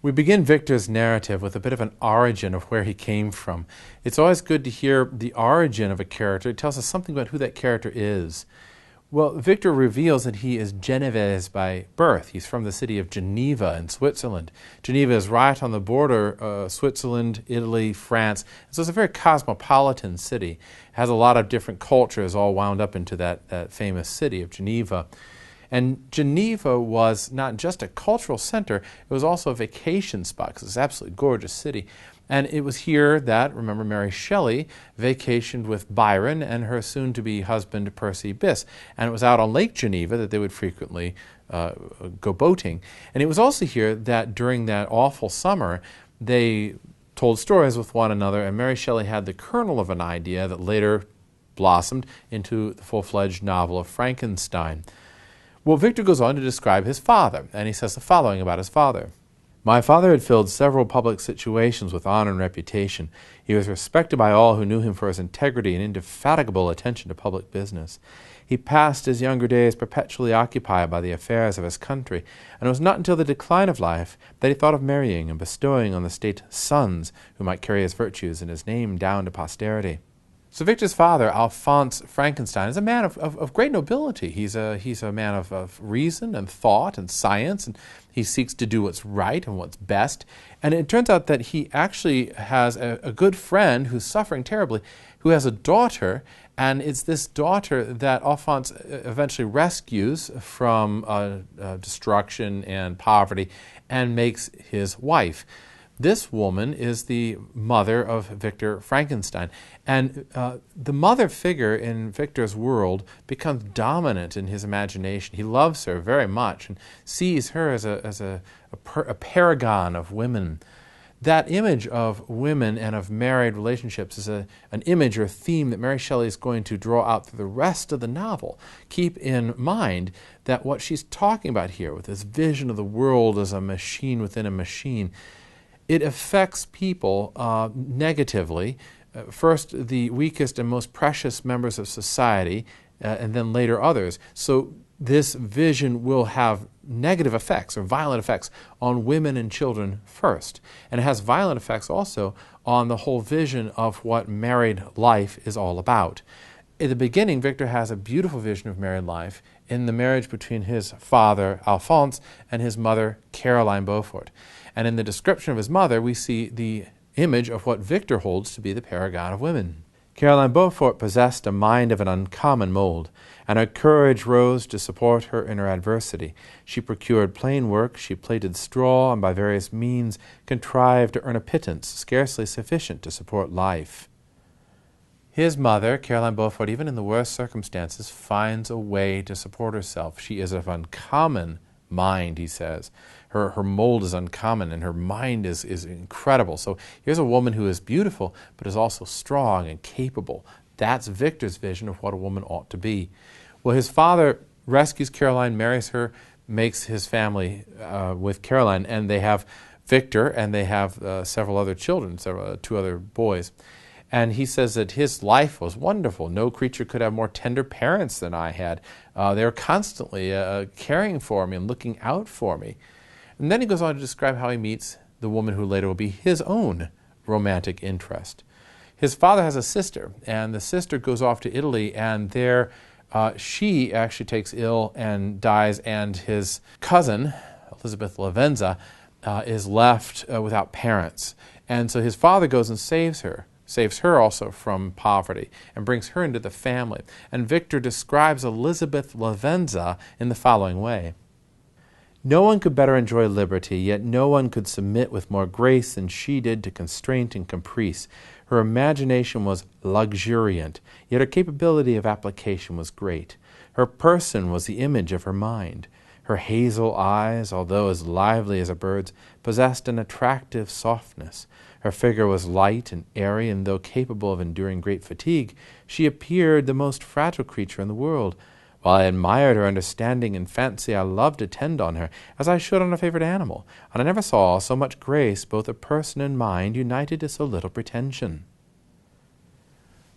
We begin Victor's narrative with a bit of an origin of where he came from. It's always good to hear the origin of a character. It tells us something about who that character is. Well, Victor reveals that he is Genevese by birth. He's from the city of Geneva in Switzerland. Geneva is right on the border, Switzerland, Italy, France. So it's a very cosmopolitan city. It has a lot of different cultures all wound up into that famous city of Geneva. And Geneva was not just a cultural center, it was also a vacation spot because it's an absolutely gorgeous city. And it was here that, remember, Mary Shelley vacationed with Byron and her soon-to-be husband, Percy Bysshe. And it was out on Lake Geneva that they would frequently go boating. And it was also here that during that awful summer, they told stories with one another, and Mary Shelley had the kernel of an idea that later blossomed into the full-fledged novel of Frankenstein. Well, Victor goes on to describe his father, and he says the following about his father. My father had filled several public situations with honor and reputation. He was respected by all who knew him for his integrity and indefatigable attention to public business. He passed his younger days perpetually occupied by the affairs of his country, and it was not until the decline of life that he thought of marrying and bestowing on the state sons who might carry his virtues and his name down to posterity. So Victor's father, Alphonse Frankenstein, is a man of great nobility. He's a man of reason and thought and science, and he seeks to do what's right and what's best. And it turns out that he actually has a good friend who's suffering terribly, who has a daughter, and it's this daughter that Alphonse eventually rescues from destruction and poverty and makes his wife. This woman is the mother of Victor Frankenstein. And the mother figure in Victor's world becomes dominant in his imagination. He loves her very much and sees her as a paragon of women. That image of women and of married relationships is an image or a theme that Mary Shelley is going to draw out through the rest of the novel. Keep in mind that what she's talking about here with this vision of the world as a machine within a machine, it affects people negatively. First, the weakest and most precious members of society, and then later others. So this vision will have negative effects or violent effects on women and children first. And it has violent effects also on the whole vision of what married life is all about. In the beginning, Victor has a beautiful vision of married life in the marriage between his father, Alphonse, and his mother, Caroline Beaufort. And in the description of his mother, we see the image of what Victor holds to be the paragon of women. Caroline Beaufort possessed a mind of an uncommon mold, and her courage rose to support her in her adversity. She procured plain work, she plaited straw, and by various means contrived to earn a pittance scarcely sufficient to support life. His mother, Caroline Beaufort, even in the worst circumstances, finds a way to support herself. She is of uncommon mind, he says. Her mold is uncommon and her mind is incredible. So here's a woman who is beautiful but is also strong and capable. That's Victor's vision of what a woman ought to be. Well, his father rescues Caroline, marries her, makes his family with Caroline, and they have Victor and they have several other children, two other boys. And he says that his life was wonderful. No creature could have more tender parents than I had. They were constantly caring for me and looking out for me. And then he goes on to describe how he meets the woman who later will be his own romantic interest. His father has a sister, and the sister goes off to Italy, and there she actually takes ill and dies, and his cousin, Elizabeth Lavenza, is left without parents. And so his father goes and saves her also from poverty, and brings her into the family. And Victor describes Elizabeth Lavenza in the following way. No one could better enjoy liberty, yet no one could submit with more grace than she did to constraint and caprice. Her imagination was luxuriant, yet her capability of application was great. Her person was the image of her mind. Her hazel eyes, although as lively as a bird's, possessed an attractive softness. Her figure was light and airy, and though capable of enduring great fatigue, she appeared the most fragile creature in the world. While I admired her understanding and fancy, I loved to tend on her, as I should on a favorite animal, and I never saw so much grace, both of person and mind, united to so little pretension.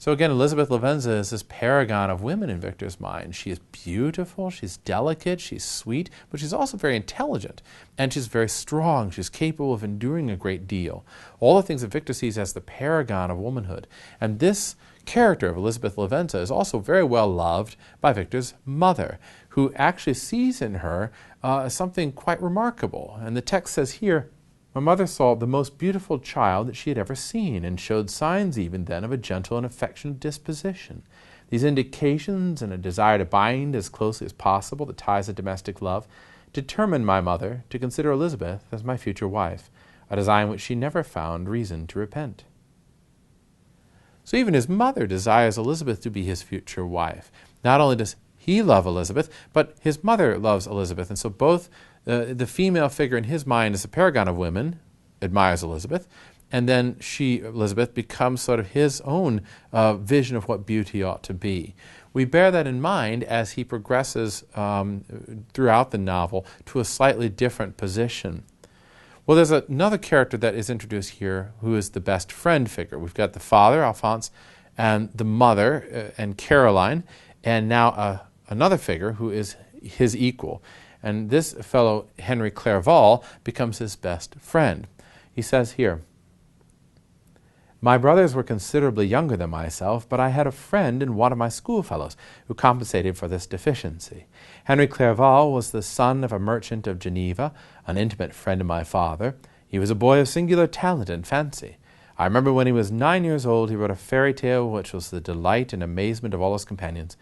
So again, Elizabeth Lavenza is this paragon of women in Victor's mind. She is beautiful, she's delicate, she's sweet, but she's also very intelligent, and she's very strong. She's capable of enduring a great deal. All the things that Victor sees as the paragon of womanhood. And this character of Elizabeth Lavenza is also very well loved by Victor's mother, who actually sees in her something quite remarkable. And the text says here, "My mother saw the most beautiful child that she had ever seen, and showed signs even then of a gentle and affectionate disposition. These indications and a desire to bind as closely as possible the ties of domestic love determined my mother to consider Elizabeth as my future wife, a design which she never found reason to repent." So even his mother desires Elizabeth to be his future wife. Not only does he love Elizabeth, but his mother loves Elizabeth, and so both the female figure in his mind is a paragon of women, admires Elizabeth, and then Elizabeth, becomes sort of his own vision of what beauty ought to be. We bear that in mind as he progresses throughout the novel to a slightly different position. Well, there's another character that is introduced here who is the best friend figure. We've got the father, Alphonse, and the mother, and Caroline, and now another figure who is his equal. And this fellow, Henry Clerval, becomes his best friend. He says here, "My brothers were considerably younger than myself, but I had a friend in one of my schoolfellows who compensated for this deficiency. Henry Clerval was the son of a merchant of Geneva, an intimate friend of my father. He was a boy of singular talent and fancy. I remember when he was 9 years old, he wrote a fairy tale which was the delight and amazement of all his companions.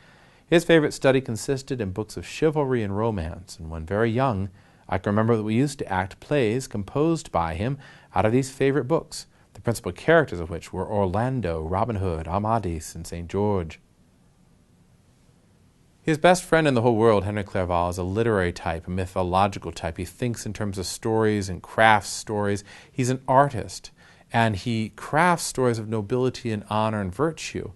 His favorite study consisted in books of chivalry and romance, and when very young, I can remember that we used to act plays composed by him out of these favorite books, the principal characters of which were Orlando, Robin Hood, Amadis, and St. George." His best friend in the whole world, Henry Clerval, is a literary type, a mythological type. He thinks in terms of stories and crafts stories. He's an artist, and he crafts stories of nobility and honor and virtue.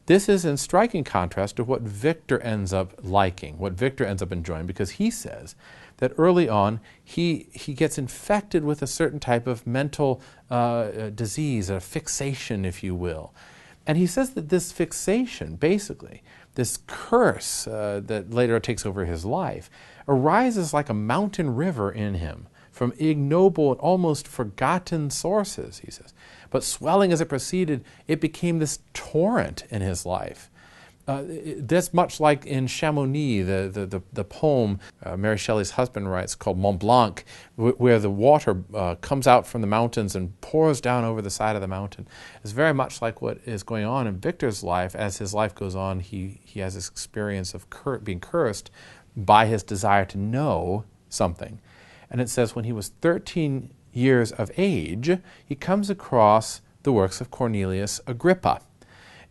This is in striking contrast to what Victor ends up liking, what Victor ends up enjoying, because he says that early on he gets infected with a certain type of mental disease, a fixation, if you will. And he says that this fixation, basically, this curse that later takes over his life, arises like a mountain river in him from ignoble and almost forgotten sources, he says. But swelling as it proceeded, it became this torrent in his life. That's much like in Chamonix, the poem Mary Shelley's husband writes called Mont Blanc, where the water comes out from the mountains and pours down over the side of the mountain. It's very much like what is going on in Victor's life. As his life goes on, he has this experience of being cursed by his desire to know something. And it says when he was 13 years of age, he comes across the works of Cornelius Agrippa.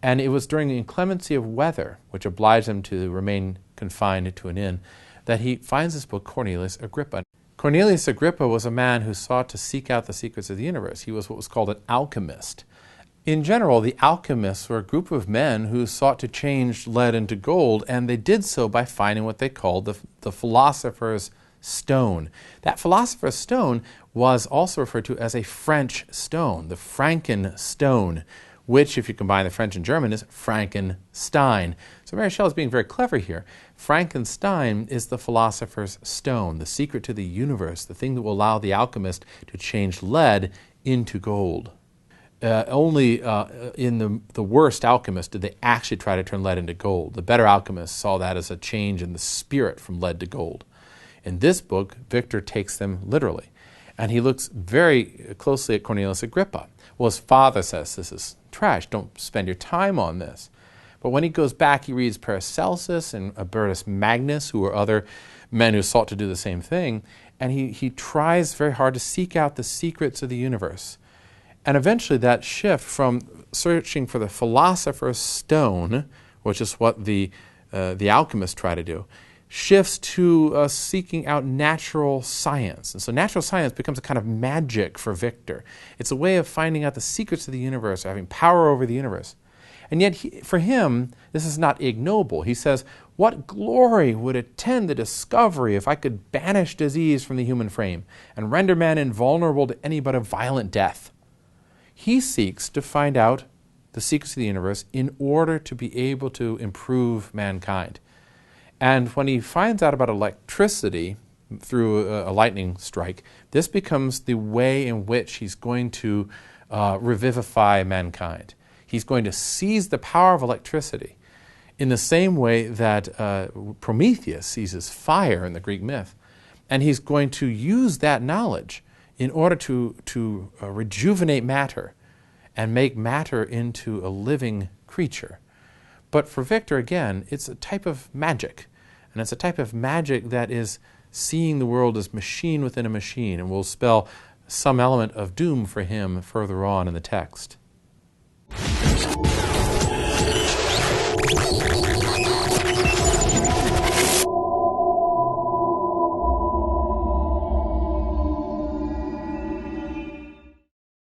And it was during the inclemency of weather, which obliged him to remain confined to an inn, that he finds this book, Cornelius Agrippa. Cornelius Agrippa was a man who sought to seek out the secrets of the universe. He was what was called an alchemist. In general, the alchemists were a group of men who sought to change lead into gold, and they did so by finding what they called the philosopher's stone. That philosopher's stone was also referred to as a French stone, the Frankenstone, which, if you combine the French and German, is Frankenstein. So Mary Shelley is being very clever here. Frankenstein is the philosopher's stone, the secret to the universe, the thing that will allow the alchemist to change lead into gold. Only in the worst alchemist did they actually try to turn lead into gold. The better alchemists saw that as a change in the spirit from lead to gold. In this book, Victor takes them literally, and he looks very closely at Cornelius Agrippa. Well, his father says, "This is trash, don't spend your time on this." But when he goes back, he reads Paracelsus and Albertus Magnus, who were other men who sought to do the same thing, and he tries very hard to seek out the secrets of the universe. And eventually that shift from searching for the philosopher's stone, which is what the alchemists try to do, shifts to seeking out natural science. And so natural science becomes a kind of magic for Victor. It's a way of finding out the secrets of the universe, or having power over the universe. And yet, for him, this is not ignoble. He says, "What glory would attend the discovery if I could banish disease from the human frame and render man invulnerable to any but a violent death?" He seeks to find out the secrets of the universe in order to be able to improve mankind. And when he finds out about electricity through a lightning strike, this becomes the way in which he's going to revivify mankind. He's going to seize the power of electricity in the same way that Prometheus seizes fire in the Greek myth. And he's going to use that knowledge in order to rejuvenate matter and make matter into a living creature. But for Victor, again, it's a type of magic. And it's a type of magic that is seeing the world as machine within a machine, and will spell some element of doom for him further on in the text.